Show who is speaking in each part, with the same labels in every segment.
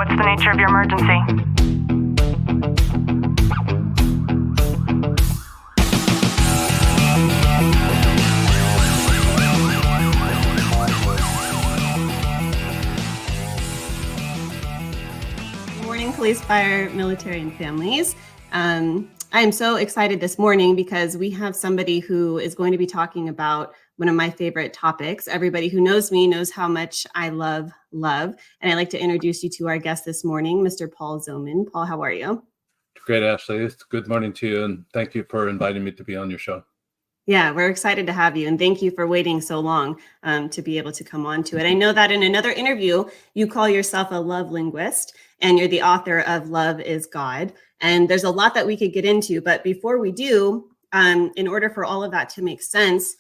Speaker 1: What's the nature of your emergency?
Speaker 2: Good morning, police, fire, military, and families. I am so excited this morning because we have somebody who is going to be talking about one of my favorite topics. Everybody who knows me knows how much I love love. And I'd like to introduce you to our guest this morning, Mr. Paul Zoman. Paul, how are you?
Speaker 3: Great, Ashley. It's good morning to you, and thank you for inviting me to be on your show.
Speaker 2: Yeah, we're excited to have you, and thank you for waiting so long to be able to come on to it. I know that in another interview, you call yourself a love linguist, and you're the author of Love is God. And there's a lot that we could get into, but before we do, in order for all of that to make sense,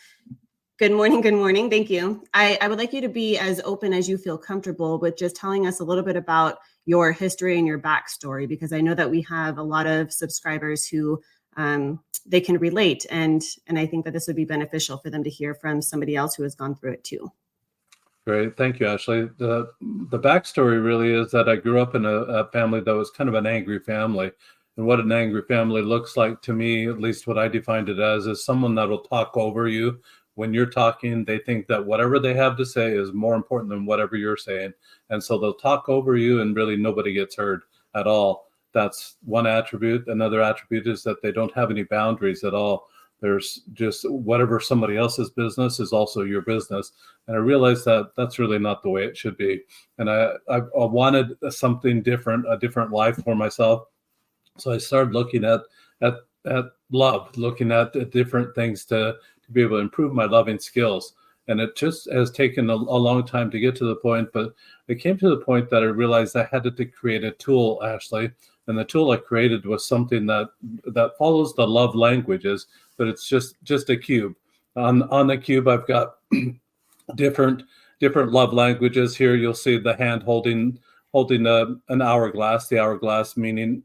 Speaker 2: good morning. Thank you. I would like you to be as open as you feel comfortable with just telling us a little bit about your history and your backstory, because I know that we have a lot of subscribers who they can relate, and I think that this would be beneficial for them to hear from somebody else who has gone through it too.
Speaker 3: Great, thank you, Ashley. The backstory really is that I grew up in a family that was kind of an angry family, and what an angry family looks like to me, at least what I defined it as, is someone that will talk over you when you're talking. They think that whatever they have to say is more important than whatever you're saying, and so they'll talk over you, and really nobody gets heard at all. That's one attribute. Another attribute is that they don't have any boundaries at all. There's just whatever somebody else's business is also your business. And I realized that that's really not the way it should be. And I wanted something different, a different life for myself. So I started looking at love, looking at different things to be able to improve my loving skills. And it just has taken a long time to get to the point, but it came to the point that I realized I had to create a tool, Ashley. And the tool I created was something that follows the love languages, but it's just a cube. On the cube, I've got different love languages. Here you'll see the hand holding an hourglass, the hourglass meaning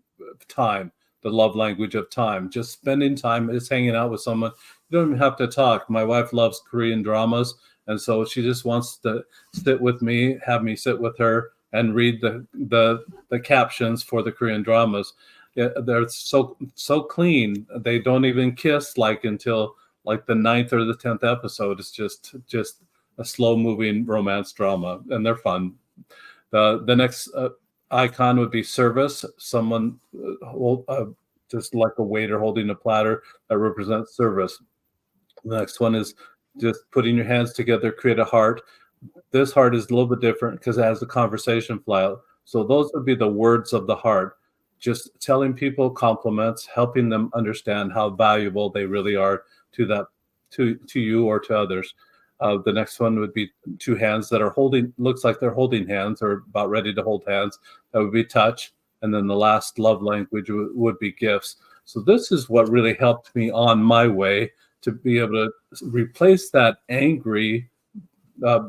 Speaker 3: time, the love language of time. Just spending time, is hanging out with someone. You don't even have to talk. My wife loves Korean dramas, and so she just wants to sit with me, have me sit with her, and read the captions for the Korean dramas. Yeah, they're so clean. They don't even kiss until the 9th or the 10th episode. It's just a slow moving romance drama, and they're fun. The next icon would be service. Someone just like a waiter holding a platter that represents service. The next one is just putting your hands together, create a heart. This heart is a little bit different because it has a conversation flow. So those would be the words of the heart. Just telling people compliments, helping them understand how valuable they really are to you or to others. The next one would be two hands that are looks like they're holding hands or about ready to hold hands. That would be touch. And then the last love language would be gifts. So this is what really helped me on my way to be able to replace that angry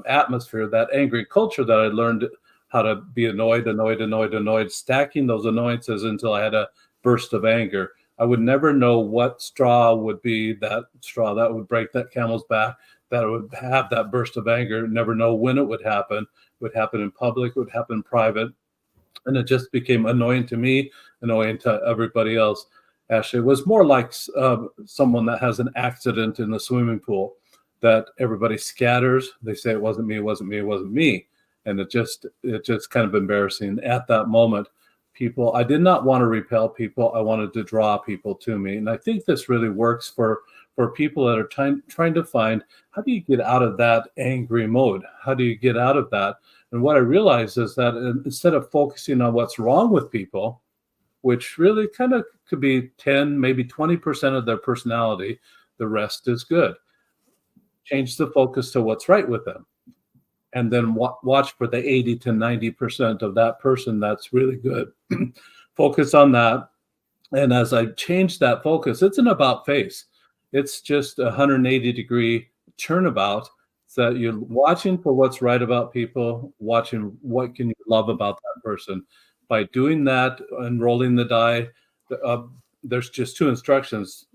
Speaker 3: atmosphere, that angry culture that I learned how to be annoyed, stacking those annoyances until I had a burst of anger. I would never know what straw would be that straw that would break that camel's back, that would have that burst of anger, never know when it would happen. It would happen in public, it would happen in private. And it just became annoying to me, annoying to everybody else. Actually, it was more like someone that has an accident in the swimming pool, that everybody scatters. They say it wasn't me. And it just kind of embarrassing at that moment. I did not want to repel people. I wanted to draw people to me. And I think this really works for people that are trying to find, how do you get out of that angry mode? How do you get out of that? And what I realized is that instead of focusing on what's wrong with people, which really kind of could be 10, maybe 20% of their personality, the rest is good. Change the focus to what's right with them. And then watch for the 80 to 90% of that person that's really good. Focus on that. And as I change that focus, it's an about face. It's just a 180-degree turnabout, so that you're watching for what's right about people, watching what can you love about that person. By doing that and rolling the die, there's just two instructions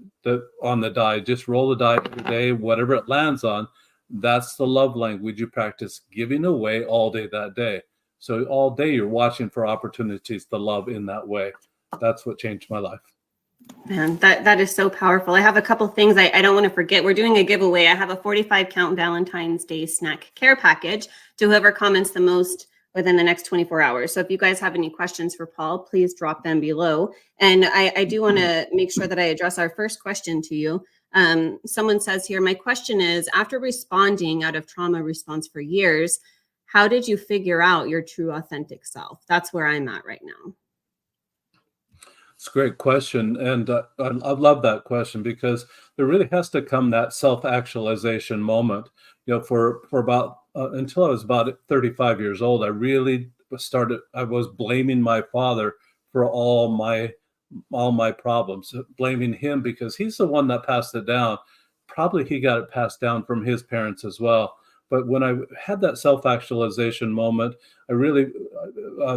Speaker 3: on the die. Just roll the die every day, whatever it lands on. That's the love language you practice giving away all day that day. So all day you're watching for opportunities to love in that way. That's what changed my life.
Speaker 2: Man, that is so powerful. I have a couple things I don't want to forget. We're doing a giveaway. I have a 45 count Valentine's Day snack care package to whoever comments the most within the next 24 hours. So if you guys have any questions for Paul, please drop them below. And I do want to make sure that I address our first question to you. Someone says here, my question is, after responding out of trauma response for years, how did you figure out your true authentic self? That's where I'm at right now.
Speaker 3: It's a great question. And I love that question, because there really has to come that self-actualization moment. For about until I was about 35 years old, I was blaming my father for all my problems, blaming him because he's the one that passed it down. Probably he got it passed down from his parents as well. But when I had that self-actualization moment, I really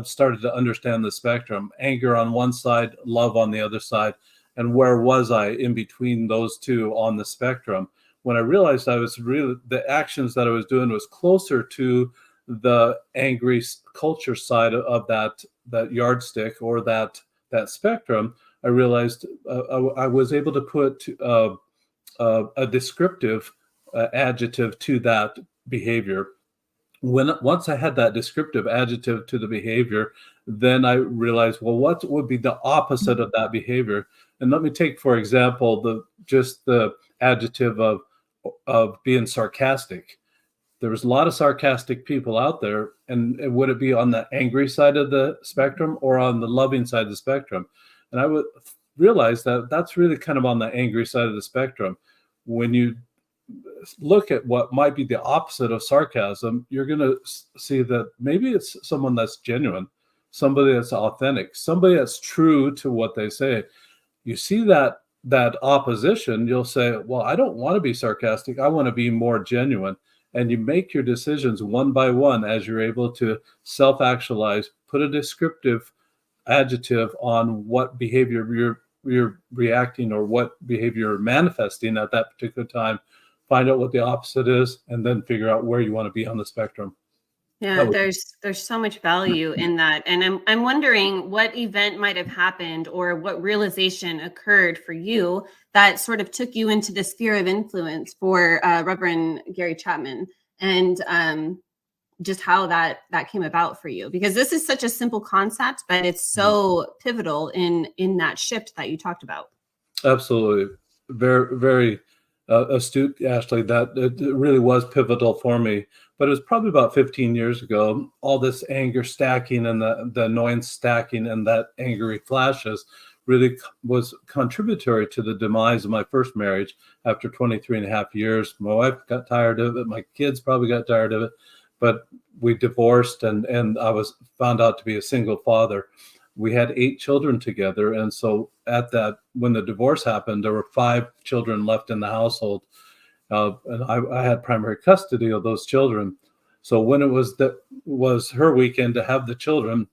Speaker 3: started to understand the spectrum: anger on one side, love on the other side. And where was I in between those two on the spectrum? When I realized the actions that I was doing was closer to the angry culture side of that yardstick, or that spectrum, I realized I was able to put a descriptive adjective to that behavior. Once I had that descriptive adjective to the behavior, then I realized, well, what would be the opposite of that behavior? And let me take, for example, the adjective of being sarcastic. There was a lot of sarcastic people out there, and would it be on the angry side of the spectrum or on the loving side of the spectrum? And I would realize that that's really kind of on the angry side of the spectrum. When you look at what might be the opposite of sarcasm, you're going to see that maybe it's someone that's genuine, somebody that's authentic, somebody that's true to what they say. You see that opposition, you'll say, well, I don't want to be sarcastic. I want to be more genuine. And you make your decisions one by one as you're able to self-actualize, put a descriptive adjective on what behavior you're reacting, or what behavior you're manifesting at that particular time. Find out what the opposite is, and then figure out where you want to be on the spectrum.
Speaker 2: Yeah, there's so much value in that. And I'm wondering what event might have happened, or what realization occurred for you that sort of took you into the sphere of influence for Reverend Gary Chapman, and just how that came about for you, because this is such a simple concept, but it's so pivotal in that shift that you talked about.
Speaker 3: Absolutely. Very, very astute, Ashley. That it really was pivotal for me. But it was probably about 15 years ago. All this anger stacking, and the annoyance stacking, and that angry flashes really was contributory to the demise of my first marriage. After 23 and a half years, my wife got tired of it. My kids probably got tired of it. But we divorced, and I was found out to be a single father. We had 8 children together. And so when the divorce happened, there were 5 children left in the household. And I had primary custody of those children. So when it was her weekend to have the children,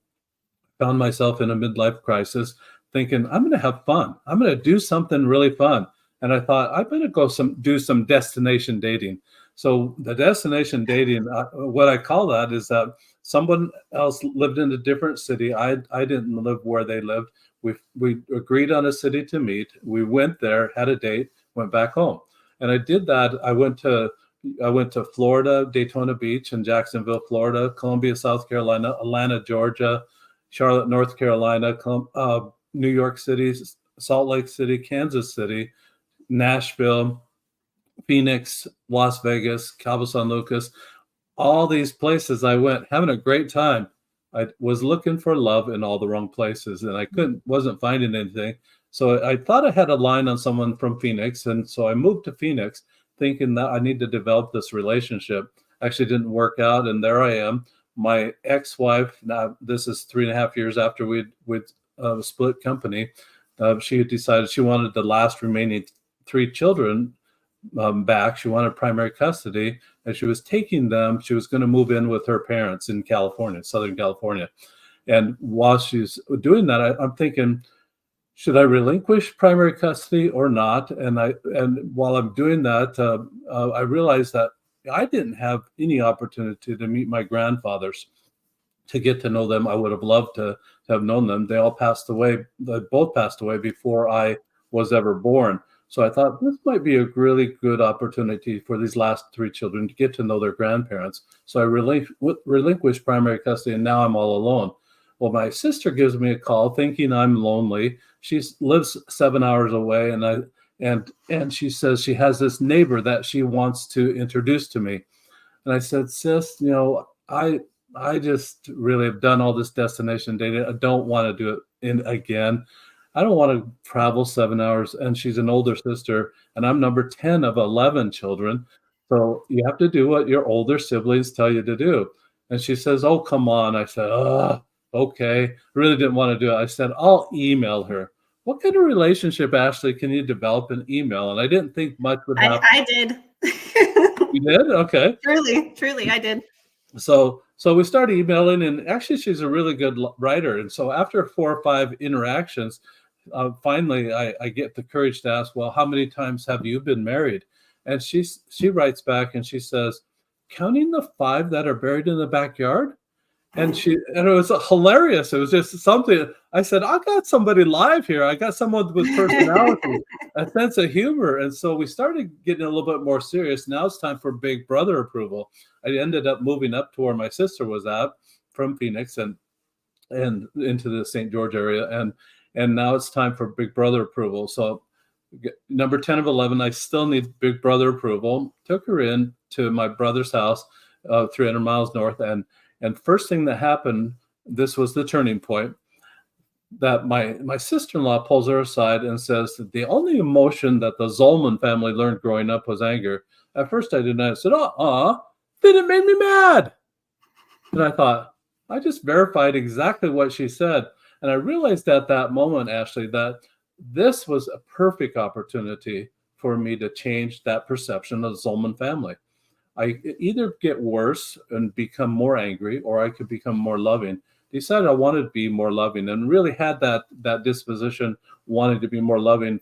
Speaker 3: I found myself in a midlife crisis, thinking, I'm going to have fun. I'm going to do something really fun. And I thought, I better go do some destination dating. So the destination dating, what I call that is that someone else lived in a different city. I didn't live where they lived. We agreed on a city to meet. We went there, had a date, went back home. And I did that. I went to Florida, Daytona Beach and Jacksonville, Florida, Columbia, South Carolina, Atlanta, Georgia, Charlotte, North Carolina, New York City, Salt Lake City, Kansas City, Nashville, Phoenix, Las Vegas, Cabo San Lucas. All these places I went, having a great time. I was looking for love in all the wrong places, and I wasn't finding anything. So I thought I had a line on someone from Phoenix. And so I moved to Phoenix thinking that I need to develop this relationship. Actually didn't work out. And there I am. My ex-wife, now this is 3.5 years after we'd split company. She had decided she wanted the last remaining 3 children back. She wanted primary custody, and she was taking them. She was going to move in with her parents in California, Southern California. And while she's doing that, I'm thinking, should I relinquish primary custody or not? And while I'm doing that, I realized that I didn't have any opportunity to meet my grandfathers. to get to know them. I would have loved to have known them. They all passed away. They both passed away before I was ever born. So I thought this might be a really good opportunity for these last three children to get to know their grandparents. So I relinquished primary custody, and now I'm all alone. Well, my sister gives me a call thinking I'm lonely. She lives 7 hours away, and she says she has this neighbor that she wants to introduce to me. And I said, sis, I just really have done all this destination dating. I don't want to do it again. I don't want to travel 7 hours. And she's an older sister, and I'm number 10 of 11 children. So you have to do what your older siblings tell you to do. And she says, oh, come on. I said, okay. I really didn't want to do it. I said, I'll email her. What kind of relationship, Ashley, can you develop in email? And I didn't think much would happen.
Speaker 2: I did.
Speaker 3: You did? Okay.
Speaker 2: Truly, I did.
Speaker 3: So we started emailing, and actually she's a really good writer. And so after 4 or 5 interactions, finally I get the courage to ask, well, how many times have you been married? And she writes back and she says, counting the 5 that are buried in the backyard. And it was hilarious. It was just something. I said, I got somebody live here. I got someone with personality, a sense of humor. And so we started getting a little bit more serious. Now it's time for Big Brother approval. I ended up moving up to where my sister was at from Phoenix and into the St. George area. And now it's time for Big Brother approval. So number 10 of 11, I still need Big Brother approval. Took her in to my brother's house, 300 miles north. And first thing that happened, this was the turning point, that my sister-in-law pulls her aside and says that the only emotion that the Zolman family learned growing up was anger. At first I denied. I said, then it made me mad. And I thought, I just verified exactly what she said. And I realized at that moment, Ashley, that this was a perfect opportunity for me to change that perception of the Zolman family. I either get worse and become more angry, or I could become more loving. Decided I wanted to be more loving, and really had that disposition, wanting to be more loving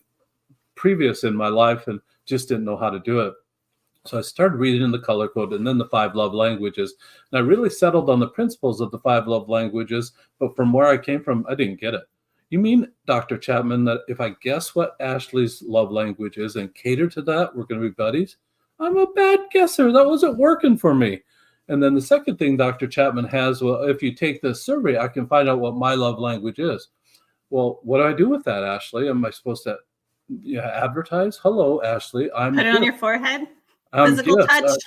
Speaker 3: previous in my life, and just didn't know how to do it. So I started reading the color code and then the 5 love languages. And I really settled on the principles of the 5 love languages, but from where I came from, I didn't get it. You mean, Dr. Chapman, that if I guess what Ashley's love language is and cater to that, we're going to be buddies? I'm a bad guesser. That wasn't working for me. And then the second thing Dr. Chapman has, well, if you take this survey, I can find out what my love language is. Well, what do I do with that, Ashley? Am I supposed to advertise? Hello, Ashley.
Speaker 2: Put it on your forehead.
Speaker 3: I'm
Speaker 2: Physical
Speaker 3: gifts.
Speaker 2: touch.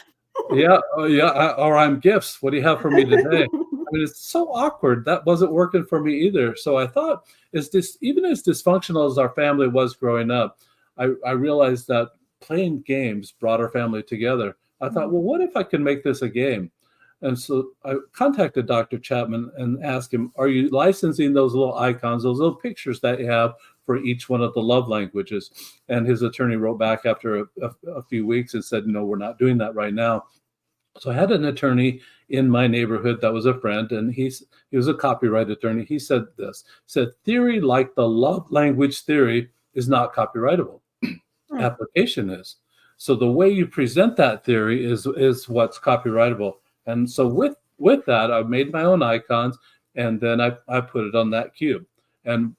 Speaker 3: Or I'm gifts. What do you have for me today? I mean, it's so awkward. That wasn't working for me either. So I thought, even as dysfunctional as our family was growing up, I realized that playing games brought our family together. I thought, well, what if I can make this a game? And so I contacted Dr. Chapman and asked him, are you licensing those little icons, those little pictures that you have for each one of the love languages? And his attorney wrote back after a few weeks and said, no, we're not doing that right now. So I had an attorney in my neighborhood that was a friend, and he was a copyright attorney. He said theory like the love language theory is not copyrightable. Application is. So the way you present that theory is what's copyrightable. And so with that, I made my own icons, and then I put it on that cube. And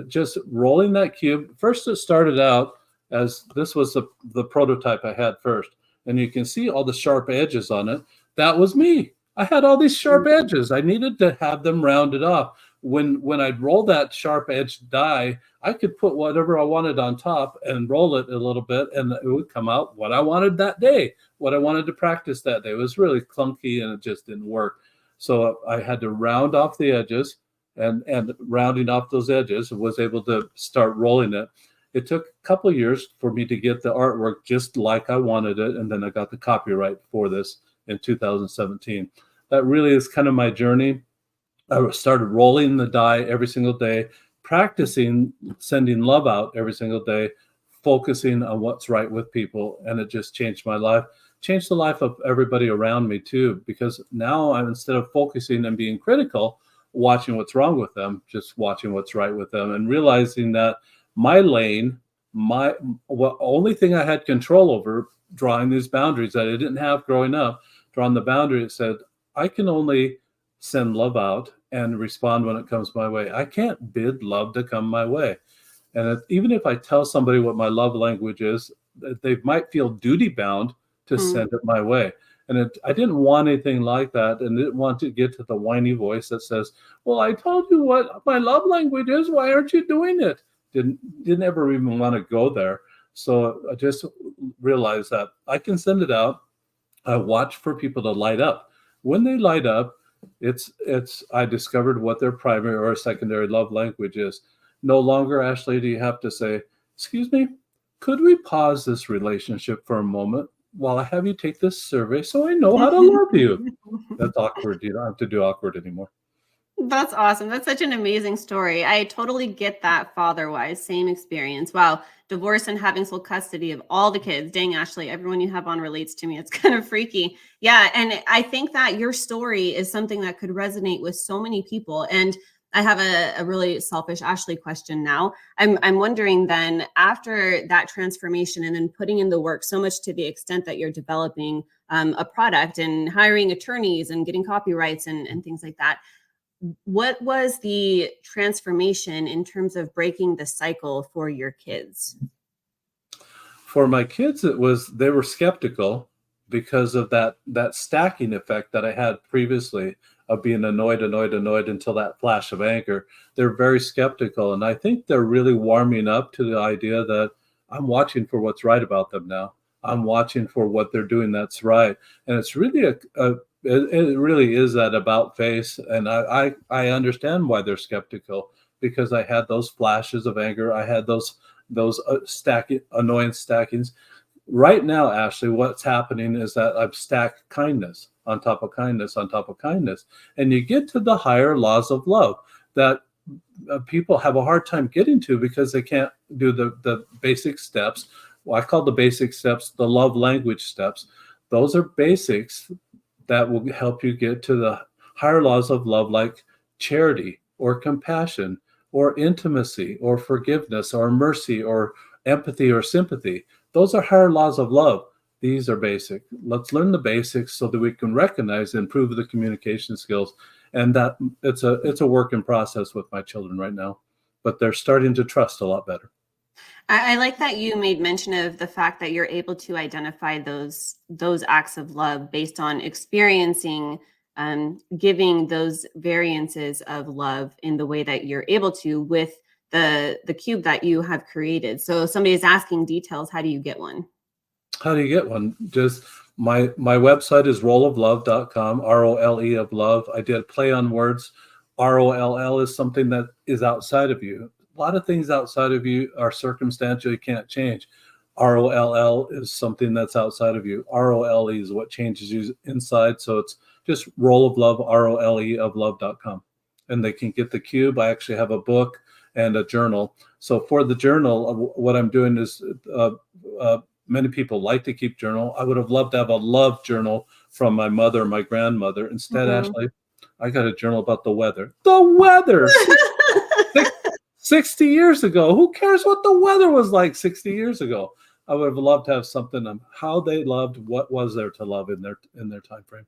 Speaker 3: just rolling that cube, first it started out as this was the prototype I had first. And you can see all the sharp edges on it. That was me. I had all these sharp edges. I needed to have them rounded off. When I'd roll that sharp edge die, I could put whatever I wanted on top and roll it a little bit, and it would come out what I wanted that day, what I wanted to practice that day. It was really clunky, and it just didn't work. So I had to round off the edges, and rounding off those edges, was able to start rolling it. It took a couple of years for me to get the artwork just like I wanted it, and then I got the copyright for this in 2017. That really is kind of my journey. I started rolling the die every single day, practicing sending love out every single day, focusing on what's right with people. And it just changed my life, changed the life of everybody around me too, because now I'm, instead of focusing and being critical, watching what's wrong with them, just watching what's right with them, and realizing that my lane, only thing I had control over, drawing these boundaries that I didn't have growing up, drawing the boundary, it said, I can only send love out and respond when it comes my way. I can't bid love to come my way. And even if I tell somebody what my love language is, they might feel duty bound to
Speaker 2: Mm.
Speaker 3: send it my way. And I didn't want anything like that, and didn't want to get to the whiny voice that says, "Well, I told you what my love language is. Why aren't you doing it?" Didn't ever even want to go there. So I just realized that I can send it out. I watch for people to light up. When they light up, it's I discovered what their primary or secondary love language is. No longer, Ashley, do you have to say, "Excuse me, could we pause this relationship for a moment while I have you take this survey so I know how to love you?" That's awkward. You don't have to do awkward anymore.
Speaker 2: That's awesome. That's such an amazing story. I totally get that father-wise, same experience. Wow, divorce and having sole custody of all the kids. Dang, Ashley, everyone you have on relates to me. It's kind of freaky. Yeah, and I think that your story is something that could resonate with so many people. And I have a really selfish Ashley question now. I'm wondering then, after that transformation and then putting in the work so much to the extent that you're developing a product and hiring attorneys and getting copyrights and things like that, what was the transformation in terms of breaking the cycle for your kids?
Speaker 3: For my kids, they were skeptical because of that stacking effect that I had previously of being annoyed until that flash of anger. They're very skeptical, and I think they're really warming up to the idea that I'm watching for what's right about them now. I'm watching for what they're doing that's right, and it's really it really is that about face, and I understand why they're skeptical, because I had those flashes of anger. I had those annoyance stackings. Right now, Ashley, what's happening is that I've stacked kindness on top of kindness on top of kindness, and you get to the higher laws of love that people have a hard time getting to because they can't do the basic steps. Well, I call the basic steps the love language steps. Those are basics that will help you get to the higher laws of love, like charity or compassion or intimacy or forgiveness or mercy or empathy or sympathy. Those are higher laws of love. These are basic. Let's learn the basics so that we can recognize and improve the communication skills. And that it's a work in process with my children right now, but they're starting to trust a lot better.
Speaker 2: I like that you made mention of the fact that you're able to identify those acts of love based on experiencing, giving those variances of love in the way that you're able to with the cube that you have created. So if somebody is asking details, how do you get one?
Speaker 3: How do you get one? Just my website is rolloflove.com, ROLE of love. I did play on words. ROLL is something that is outside of you. A lot of things outside of you are circumstantial, you can't change. ROLL is something that's outside of you. ROLE is what changes you inside. So it's just roll of love, ROLE of love.com. And they can get the cube. I actually have a book and a journal. So for the journal, what I'm doing is many people like to keep journal. I would have loved to have a love journal from my mother, my grandmother. Instead,
Speaker 2: Mhm.
Speaker 3: Ashley, I got a journal about the weather. The weather! 60 years ago. Who cares what the weather was like 60 years ago? I would have loved to have something on how they loved, what was there to love in their time frame.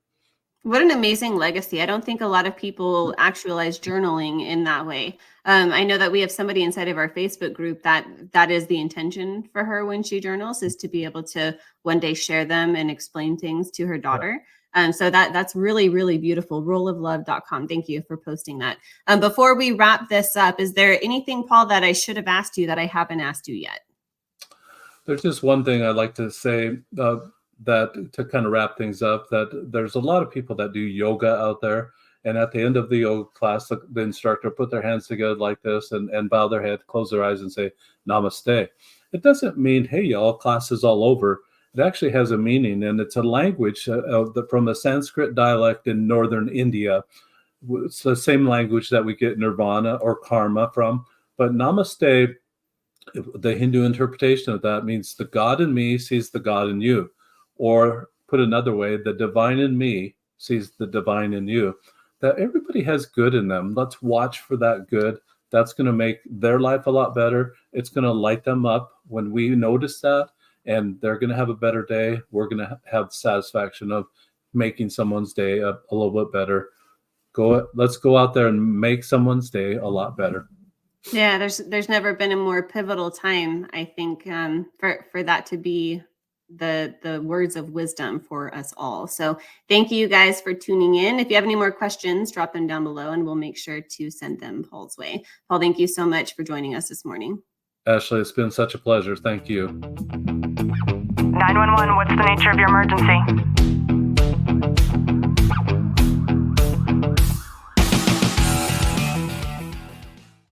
Speaker 2: What an amazing legacy. I don't think a lot of people actualize journaling in that way. I know that we have somebody inside of our Facebook group that is the intention for her when she journals, is to be able to one day share them and explain things to her
Speaker 3: Yeah.
Speaker 2: daughter. So that's really, really beautiful. Rolloflove.com. Thank you for posting that. Before we wrap this up, is there anything, Paul, that I should have asked you that I haven't asked you yet?
Speaker 3: There's just one thing I'd like to say, that to kind of wrap things up, that there's a lot of people that do yoga out there. And at the end of the yoga class, the instructor put their hands together like this and bow their head, close their eyes and say, namaste. It doesn't mean, hey, y'all, class is all over. It actually has a meaning, and it's a language from a Sanskrit dialect in northern India. It's the same language that we get nirvana or karma from. But namaste, the Hindu interpretation of that, means the God in me sees the God in you. Or put another way, the divine in me sees the divine in you. That everybody has good in them. Let's watch for that good. That's going to make their life a lot better. It's going to light them up when we notice that, and they're going to have a better day. We're going to have the satisfaction of making someone's day a little bit better. let's go out there and make someone's day a lot better.
Speaker 2: Yeah, there's never been a more pivotal time, I think, for that to be the words of wisdom for us all. So thank you guys for tuning in. If you have any more questions, drop them down below and we'll make sure to send them Paul's way. Paul, thank you so much for joining us this morning.
Speaker 3: Ashley, it's been such a pleasure. Thank you.
Speaker 1: 911, what's the nature of your emergency?